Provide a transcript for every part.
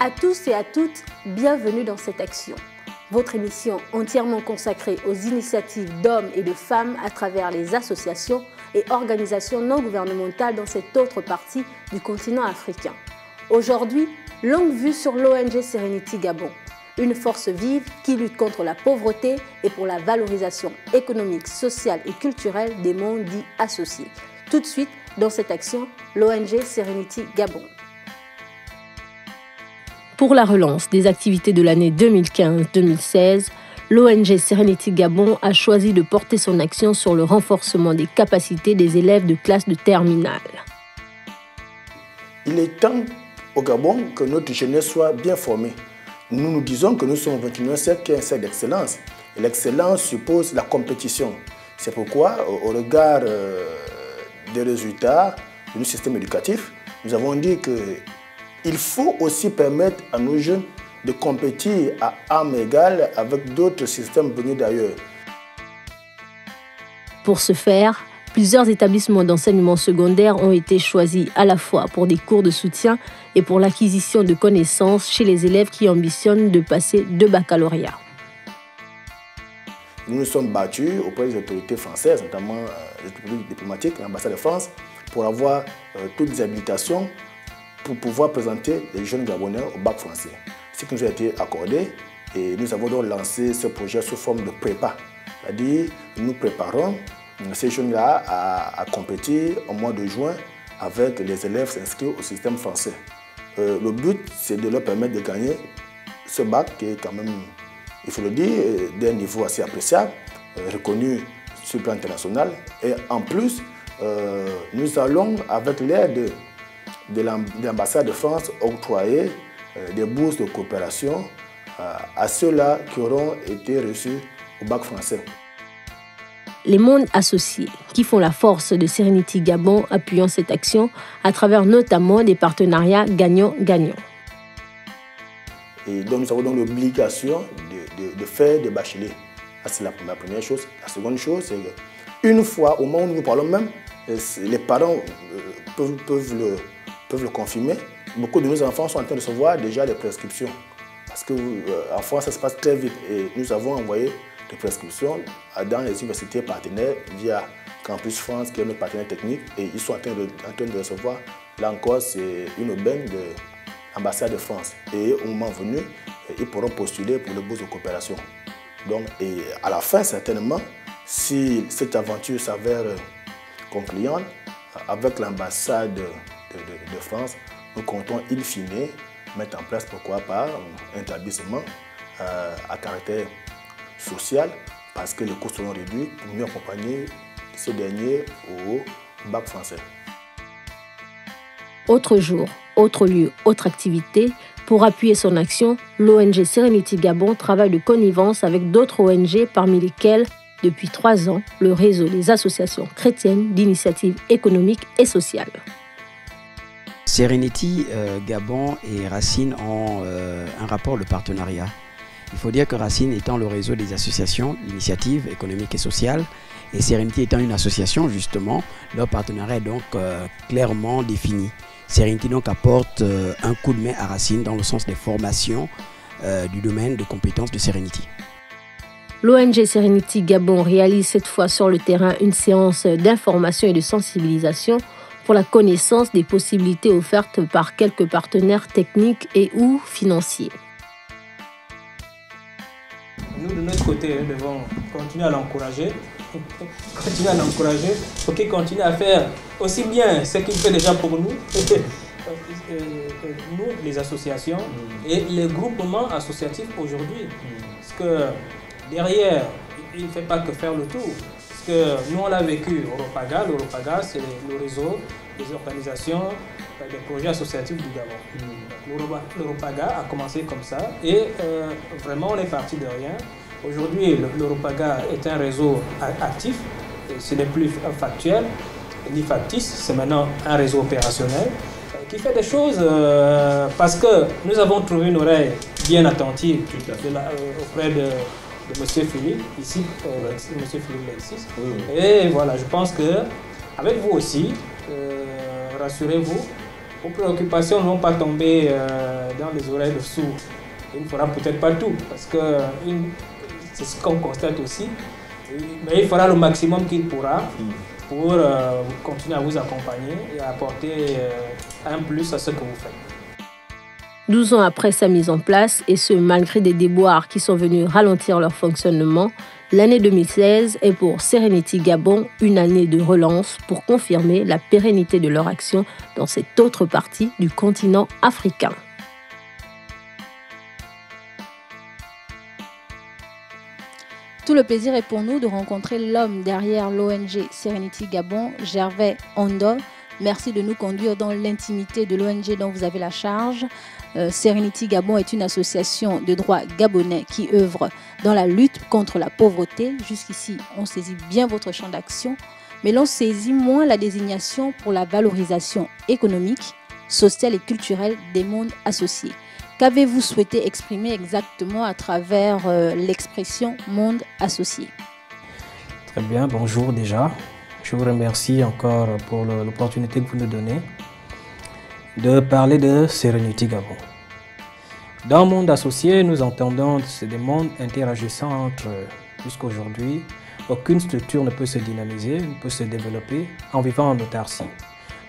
À tous et à toutes, bienvenue dans cette action. Votre émission entièrement consacrée aux initiatives d'hommes et de femmes à travers les associations et organisations non gouvernementales dans cette autre partie du continent africain. Aujourd'hui, longue vue sur l'ONG Serenity Gabon, une force vive qui lutte contre la pauvreté et pour la valorisation économique, sociale et culturelle des mondes dits associés. Tout de suite, dans cette action, l'ONG Serenity Gabon. Pour la relance des activités de l'année 2015-2016, l'ONG Serenity Gabon a choisi de porter son action sur le renforcement des capacités des élèves de classe de terminale. Il est temps au Gabon que notre jeunesse soit bien formée. Nous nous disons que nous sommes au 21e siècle qui est un siècle d'excellence. Et l'excellence suppose la compétition. C'est pourquoi, au regard des résultats de notre système éducatif, nous avons dit qu'il faut aussi permettre à nos jeunes de compétir à armes égales avec d'autres systèmes venus d'ailleurs. Pour ce faire, plusieurs établissements d'enseignement secondaire ont été choisis à la fois pour des cours de soutien et pour l'acquisition de connaissances chez les élèves qui ambitionnent de passer 2 baccalauréats. Nous nous sommes battus auprès des autorités françaises, notamment les autorités diplomatiques, l'ambassade de France, pour avoir toutes les habilitations pour pouvoir présenter les jeunes Gabonais au bac français. Ce qui nous a été accordé et nous avons donc lancé ce projet sous forme de prépa. C'est-à-dire nous préparons ces jeunes-là à compétir au mois de juin avec les élèves inscrits au système français. Le but, c'est de leur permettre de gagner ce bac qui est quand même, il faut le dire, d'un niveau assez appréciable, reconnu sur le plan international. Et en plus, nous allons, avec l'aide de l'ambassade de France, octroyer des bourses de coopération à ceux-là qui auront été reçus au bac français. Les mondes associés qui font la force de Serenity Gabon appuyant cette action à travers notamment des partenariats gagnant-gagnant. Et donc nous avons donc l'obligation de faire des bacheliers. C'est la première chose. La seconde chose, c'est qu'une fois, au moment où nous parlons même, les parents peuvent le confirmer. Beaucoup de nos enfants sont en train de recevoir déjà des prescriptions. Parce qu'en France, ça se passe très vite. Et nous avons envoyé des prescriptions dans les universités partenaires via Campus France, qui est notre partenaire technique. Et ils sont en train de recevoir. Là encore, c'est une aubaine de l'ambassade de France. Et au moment venu, ils pourront postuler pour le bourse de coopération. Donc, et à la fin, certainement, si cette aventure s'avère concluante, avec l'ambassade de France, nous comptons in fine mettre en place, pourquoi pas, un établissement à caractère social, parce que les coûts seront réduits pour mieux accompagner ce dernier au bac français. Autre jour, autre lieu, autre activité. Pour appuyer son action, l'ONG Serenity Gabon travaille de connivence avec d'autres ONG, parmi lesquelles, depuis 3 ans, le réseau des associations chrétiennes d'initiatives économiques et sociales. Serenity Gabon et Racine ont un rapport de partenariat. Il faut dire que Racine étant le réseau des associations d'initiatives économiques et sociales et Serenity étant une association, justement, leur partenariat est donc clairement défini. Serenity donc apporte un coup de main à Racine dans le sens des formations du domaine de compétences de Serenity. L'ONG Serenity Gabon réalise cette fois sur le terrain une séance d'information et de sensibilisation pour la connaissance des possibilités offertes par quelques partenaires techniques et ou financiers. Nous, de notre côté, nous devons continuer à l'encourager, pour qu'il continue à faire aussi bien ce qu'il fait déjà pour nous, nous, les associations et les groupements associatifs aujourd'hui. Parce que derrière, il ne fait pas que faire le tour. Parce que nous, on l'a vécu au Ropaga. Le Ropaga, c'est le réseau des organisations, des projets associatifs du Gabon. Le Ropaga a commencé comme ça et vraiment, on est parti de rien. Aujourd'hui, le Ropaga est un réseau actif. Ce n'est plus factuel ni factice. C'est maintenant un réseau opérationnel qui fait des choses parce que nous avons trouvé une oreille bien attentive auprès de M. Philippe, ici, M. Philippe Lexis. Et voilà, je pense qu'avec vous aussi, rassurez-vous, vos préoccupations ne vont pas tomber dans les oreilles de sourds. Il ne fera peut-être pas tout, parce que c'est ce qu'on constate aussi. Mais il fera le maximum qu'il pourra pour continuer à vous accompagner et à apporter un plus à ce que vous faites. 12 ans après sa mise en place, et ce malgré des déboires qui sont venus ralentir leur fonctionnement, l'année 2016 est pour Serenity Gabon une année de relance pour confirmer la pérennité de leur action dans cette autre partie du continent africain. Tout le plaisir est pour nous de rencontrer l'homme derrière l'ONG Serenity Gabon, Gervais Ondo. Merci de nous conduire dans l'intimité de l'ONG dont vous avez la charge. Serenity Gabon est une association de droit gabonais qui œuvre dans la lutte contre la pauvreté. Jusqu'ici, on saisit bien votre champ d'action, mais l'on saisit moins la désignation pour la valorisation économique, sociale et culturelle des mondes associés. Qu'avez-vous souhaité exprimer exactement à travers l'expression monde associé? Très bien, bonjour déjà. Je vous remercie encore pour l'opportunité que vous nous donnez de parler de Serenity Gabon. Dans le monde associé, nous entendons que c'est des mondes interagissant entre eux. Jusqu'aujourd'hui, aucune structure ne peut se dynamiser, ne peut se développer en vivant en autarcie.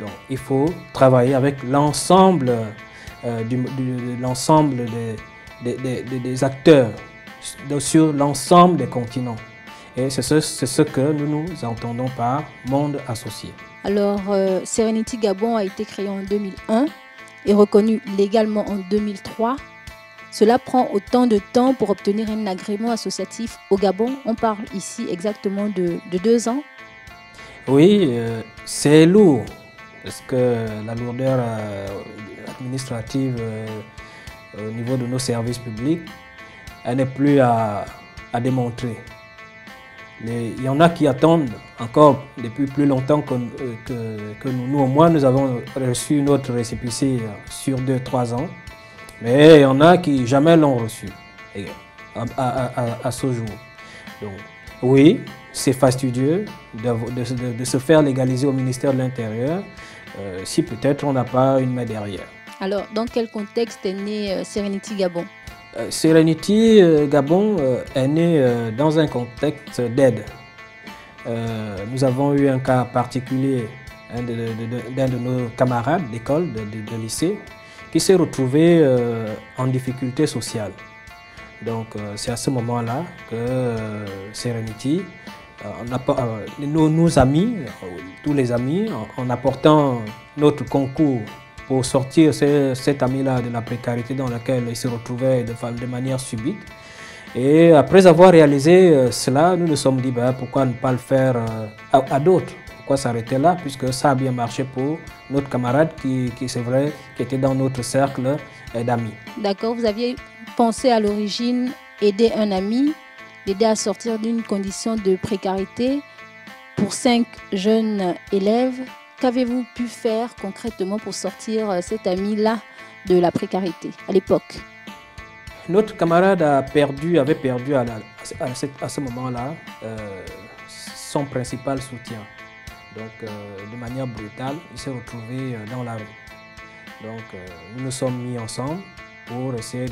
Donc, il faut travailler avec l'ensemble des acteurs sur l'ensemble des continents. Et c'est ce que nous entendons par monde associé. Alors, Serenity Gabon a été créé en 2001 et reconnu légalement en 2003. Cela prend autant de temps pour obtenir un agrément associatif au Gabon. On parle ici exactement de 2 ans. Oui, c'est lourd parce que la lourdeur administrative au niveau de nos services publics, elle n'est plus à démontrer. Il y en a qui attendent encore depuis plus longtemps que nous. Nous, au moins, nous avons reçu notre récépissé sur 2-3 ans. Mais il y en a qui jamais l'ont reçu à ce jour. Donc, oui, c'est fastidieux de se faire légaliser au ministère de l'Intérieur si peut-être on n'a pas une main derrière. Alors, dans quel contexte est né Serenity Gabon? Serenity Gabon est né dans un contexte d'aide. Nous avons eu un cas particulier d'un de nos camarades d'école, de lycée, qui s'est retrouvé en difficulté sociale. Donc c'est à ce moment-là que Serenity, nos amis, tous les amis, en apportant notre concours pour sortir cet ami-là de la précarité dans laquelle il se retrouvait de manière subite. Et après avoir réalisé cela, nous nous sommes dit pourquoi ne pas le faire à d'autres? Pourquoi s'arrêter là, puisque ça a bien marché pour notre camarade qui c'est vrai, qui était dans notre cercle d'amis. D'accord, vous aviez pensé à l'origine aider un ami, l'aider à sortir d'une condition de précarité pour 5 jeunes élèves. Qu'avez-vous pu faire concrètement pour sortir cet ami-là de la précarité à l'époque? Notre camarade avait perdu à ce moment-là son principal soutien. Donc, de manière brutale, il s'est retrouvé dans la rue. Donc, nous nous sommes mis ensemble pour essayer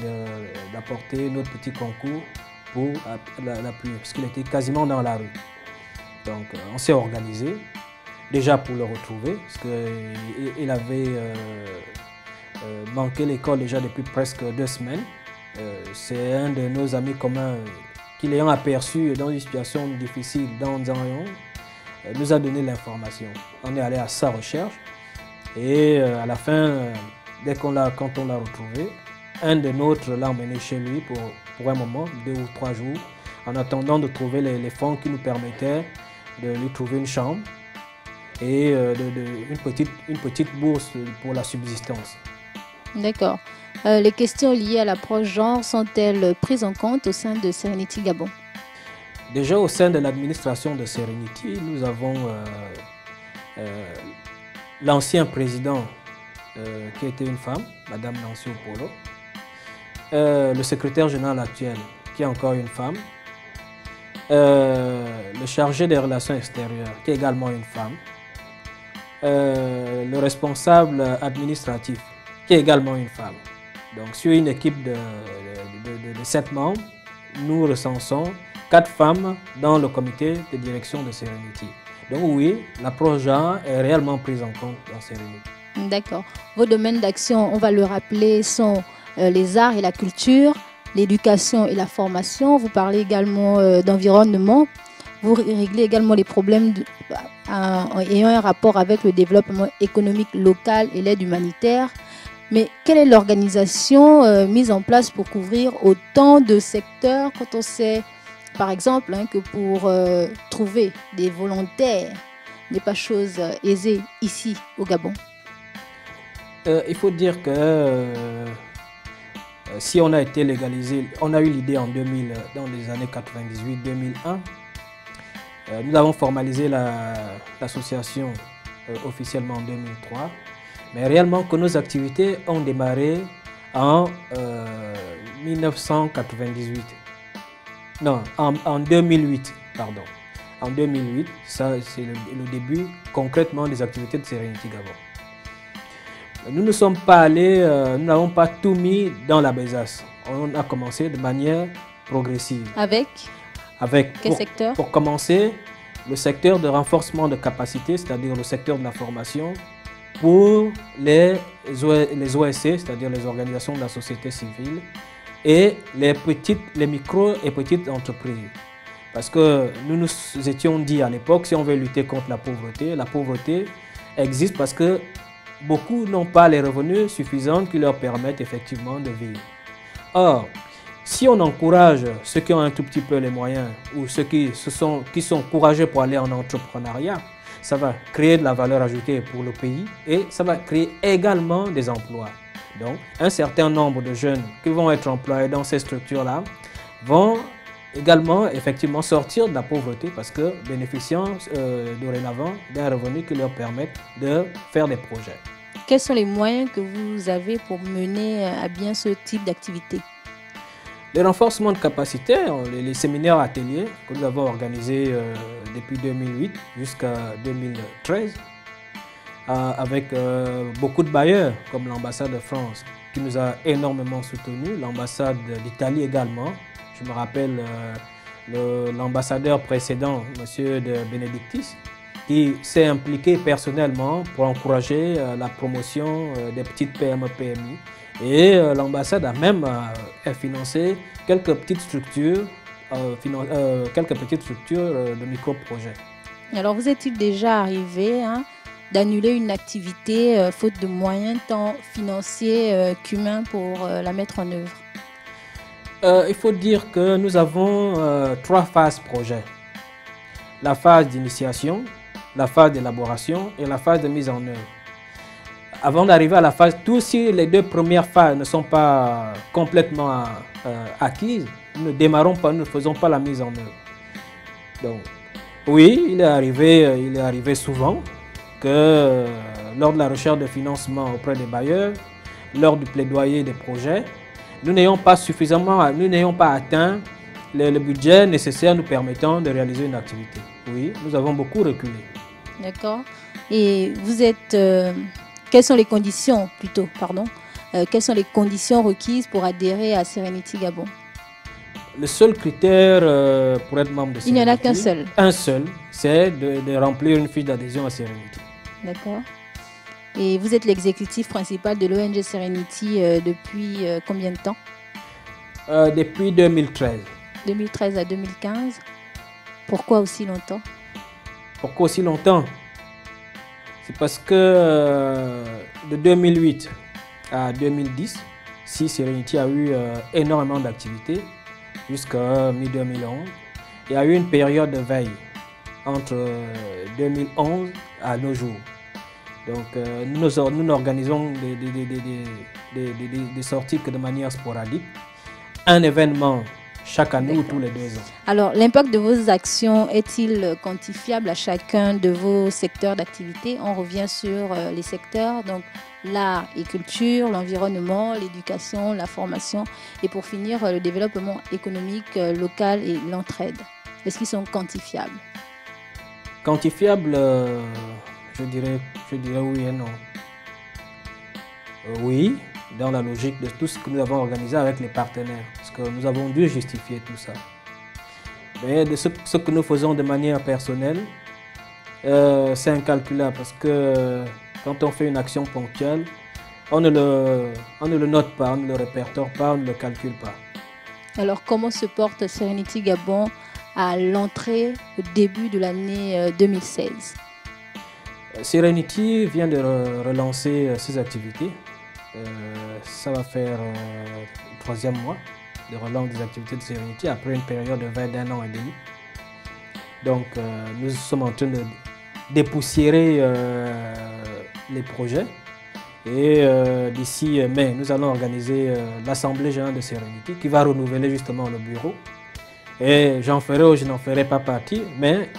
d'apporter notre petit concours pour l'appuyer, parce qu'il était quasiment dans la rue. Donc, on s'est organisé, déjà pour le retrouver, parce qu'il avait manqué l'école déjà depuis presque 2 semaines. C'est un de nos amis communs qui l'ayant aperçu dans une situation difficile dans Nzangon, nous a donné l'information. On est allé à sa recherche et à la fin, quand on l'a retrouvé, un de nôtres l'a emmené chez lui pour un moment, 2 ou 3 jours, en attendant de trouver les fonds qui nous permettaient de lui trouver une chambre et une petite bourse pour la subsistance. D'accord. Les questions liées à l'approche genre sont-elles prises en compte au sein de Serenity Gabon? Déjà au sein de l'administration de Serenity, nous avons l'ancien président qui était une femme, Madame Nancy Opolo, le secrétaire général actuel qui est encore une femme, le chargé des relations extérieures qui est également une femme, le responsable administratif qui est également une femme. Donc sur une équipe de 7 membres, nous recensons 4 femmes dans le comité de direction de Serenity. Donc oui, l'approche genre est réellement prise en compte dans Serenity. D'accord. Vos domaines d'action, on va le rappeler, sont les arts et la culture, l'éducation et la formation. Vous parlez également d'environnement. Vous réglez également les problèmes ayant un rapport avec le développement économique local et l'aide humanitaire. Mais quelle est l'organisation mise en place pour couvrir autant de secteurs quand on sait, par exemple, que pour trouver des volontaires n'est pas chose aisée ici au Gabon? Il faut dire que si on a été légalisé, on a eu l'idée en 2000, dans les années 98-2001. Nous avons formalisé l'association officiellement en 2003, mais réellement que nos activités ont démarré en 1998. Non, en 2008, pardon. En 2008, ça c'est le début concrètement des activités de Serenity Gabon. Nous ne sommes pas allés, nous n'avons pas tout mis dans la besace. On a commencé de manière progressive. Avec quel secteur? Pour commencer, le secteur de renforcement de capacité, c'est-à-dire le secteur de la formation, pour les OSC, c'est-à-dire les organisations de la société civile, et les micro et petites entreprises. Parce que nous nous étions dit à l'époque, si on veut lutter contre la pauvreté existe parce que beaucoup n'ont pas les revenus suffisants qui leur permettent effectivement de vivre. Or, si on encourage ceux qui ont un tout petit peu les moyens ou ceux qui sont courageux pour aller en entrepreneuriat, ça va créer de la valeur ajoutée pour le pays et ça va créer également des emplois. Donc, un certain nombre de jeunes qui vont être employés dans ces structures-là vont également effectivement sortir de la pauvreté parce que bénéficiant dorénavant d'un revenu qui leur permettent de faire des projets. Quels sont les moyens que vous avez pour mener à bien ce type d'activité? Le renforcement de capacité, les séminaires ateliers que nous avons organisés depuis 2008 jusqu'à 2013 avec beaucoup de bailleurs comme l'ambassade de France qui nous a énormément soutenus, l'ambassade d'Italie également. Je me rappelle l'ambassadeur précédent, M. de Benedictis, qui s'est impliqué personnellement pour encourager la promotion des petites PME-PMI. Et l'ambassade a même financé quelques petites structures de micro-projets. Alors, vous est-il déjà arrivé d'annuler une activité faute de moyens tant financiers qu'humains pour la mettre en œuvre? Il faut dire que nous avons 3 phases projet. La phase d'initiation, la phase d'élaboration et la phase de mise en œuvre. Avant d'arriver à la phase, si les 2 premières phases ne sont pas complètement acquises, nous ne démarrons pas, nous ne faisons pas la mise en œuvre. Donc, oui, il est arrivé souvent que lors de la recherche de financement auprès des bailleurs, lors du plaidoyer des projets, nous n'ayons pas atteint le budget nécessaire nous permettant de réaliser une activité. Oui, nous avons beaucoup reculé. D'accord. Et vous êtes... quelles sont les conditions, quelles sont les conditions requises pour adhérer à Serenity Gabon? Le seul critère pour être membre de Serenity... Il n'y en a qu'un seul. Un seul, c'est de remplir une fiche d'adhésion à Serenity. D'accord. Et vous êtes l'exécutif principal de l'ONG Serenity depuis combien de temps? Depuis 2013. 2013 à 2015. Pourquoi aussi longtemps? Pourquoi aussi longtemps? C'est parce que de 2008 à 2010, si Serenity a eu énormément d'activités jusqu'à mi-2011, il y a eu une période de veille entre 2011 à nos jours. Donc nous organisons des sorties que de manière sporadique, un événement chaque année ou tous les 2 ans. Alors, l'impact de vos actions est-il quantifiable à chacun de vos secteurs d'activité? On revient sur les secteurs, donc l'art et culture, l'environnement, l'éducation, la formation et pour finir, le développement économique local et l'entraide. Est-ce qu'ils sont quantifiables? Quantifiables, je dirais oui et non. Oui, dans la logique de tout ce que nous avons organisé avec les partenaires, parce que nous avons dû justifier tout ça. Mais de ce que nous faisons de manière personnelle, c'est incalculable, parce que quand on fait une action ponctuelle, on ne le note pas, on ne le répertoire pas, on ne le calcule pas. Alors, comment se porte Serenity Gabon à l'entrée, au début de l'année 2016? Serenity vient de relancer ses activités. Ça va faire le 3e mois de relance des activités de Serenity après une période de d'1 an et demi. Donc, nous sommes en train de dépoussiérer les projets. Et d'ici mai, nous allons organiser l'Assemblée générale de Serenity qui va renouveler justement le bureau. Et j'en ferai ou je n'en ferai pas partie, mais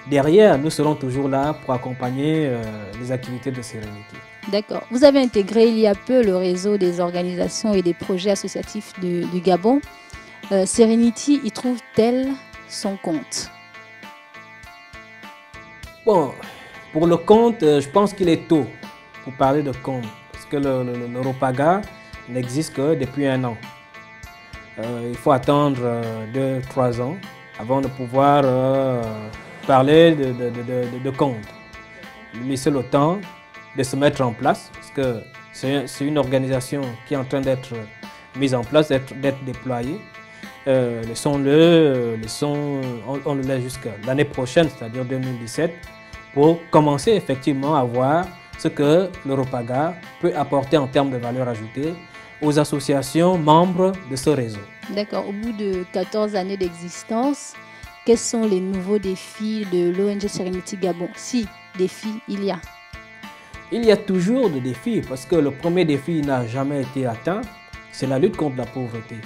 derrière, nous serons toujours là pour accompagner les activités de Serenity. D'accord. Vous avez intégré il y a peu le réseau des organisations et des projets associatifs du Gabon. Serenity y trouve-t-elle son compte? Bon, pour le compte, je pense qu'il est tôt pour parler de compte. Parce que l'Europaga n'existe que depuis 1 an. Il faut attendre 2-3 ans avant de pouvoir parler de compte. Laisser le temps de se mettre en place, parce que c'est une organisation qui est en train d'être mise en place, d'être déployée. Laissons-le, on le laisse jusqu'à l'année prochaine, c'est-à-dire 2017, pour commencer effectivement à voir ce que l'Europaga peut apporter en termes de valeur ajoutée aux associations membres de ce réseau. D'accord. Au bout de 14 années d'existence, quels sont les nouveaux défis de l'ONG Serenity Gabon? Si défis il y a. Il y a toujours des défis, parce que le premier défi n'a jamais été atteint, c'est la lutte contre la pauvreté.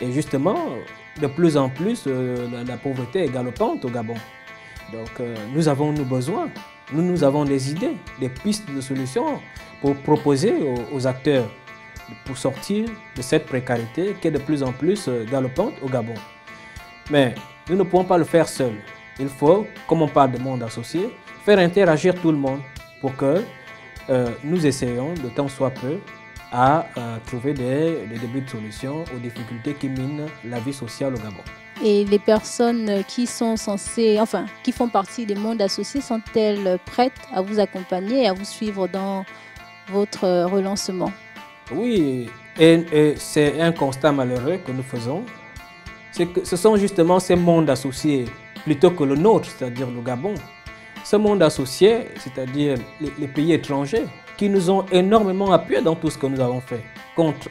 Et justement, de plus en plus, la pauvreté est galopante au Gabon. Donc nous avons nos besoins, nous avons des idées, des pistes de solutions pour proposer aux acteurs pour sortir de cette précarité qui est de plus en plus galopante au Gabon. Mais nous ne pouvons pas le faire seuls. Il faut, comme on parle de monde associé, faire interagir tout le monde pour que nous essayons, de tant soit peu, à trouver des débuts de solutions aux difficultés qui minent la vie sociale au Gabon. Et les personnes qui sont censées, enfin, qui font partie des mondes associés, sont-elles prêtes à vous accompagner et à vous suivre dans votre relancement? Oui, et c'est un constat malheureux que nous faisons. C'est que ce sont justement ces mondes associés, plutôt que le nôtre, c'est-à-dire le Gabon. Ce monde associé, c'est-à-dire les pays étrangers, qui nous ont énormément appuyés dans tout ce que nous avons fait,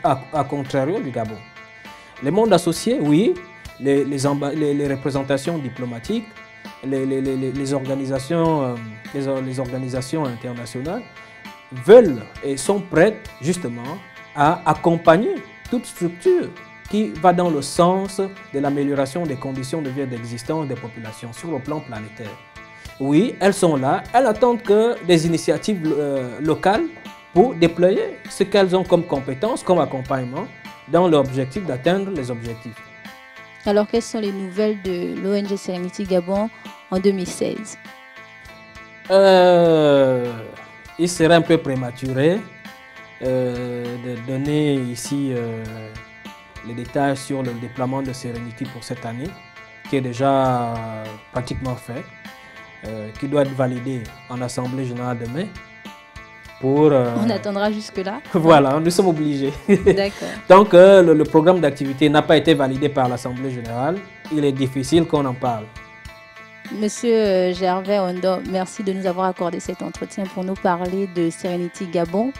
à contrario du Gabon. Les mondes associés, oui, les représentations diplomatiques, les organisations internationales veulent et sont prêtes justement à accompagner toute structure qui va dans le sens de l'amélioration des conditions de vie et d'existence des populations sur le plan planétaire. Oui, elles sont là, elles attendent que des initiatives locales pour déployer ce qu'elles ont comme compétences, comme accompagnement, dans l'objectif d'atteindre les objectifs. Alors, quelles sont les nouvelles de l'ONG Serenity Gabon en 2016? Il serait un peu prématuré de donner ici les détails sur le déploiement de Serenity pour cette année, qui est déjà pratiquement fait, qui doit être validé en Assemblée générale de mai. On attendra jusque-là. Voilà, nous sommes obligés. D'accord. Tant que le programme d'activité n'a pas été validé par l'Assemblée générale, il est difficile qu'on en parle. Monsieur Gervais Ondo, merci de nous avoir accordé cet entretien pour nous parler de Serenity Gabon.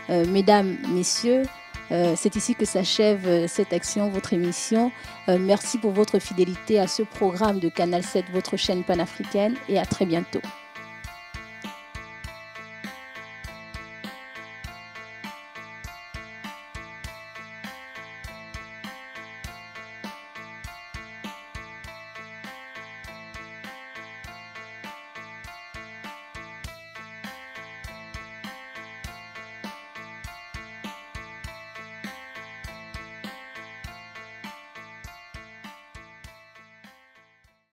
Mesdames, messieurs, c'est ici que s'achève cette action, votre émission. Merci pour votre fidélité à ce programme de Canal 7, votre chaîne panafricaine, et à très bientôt.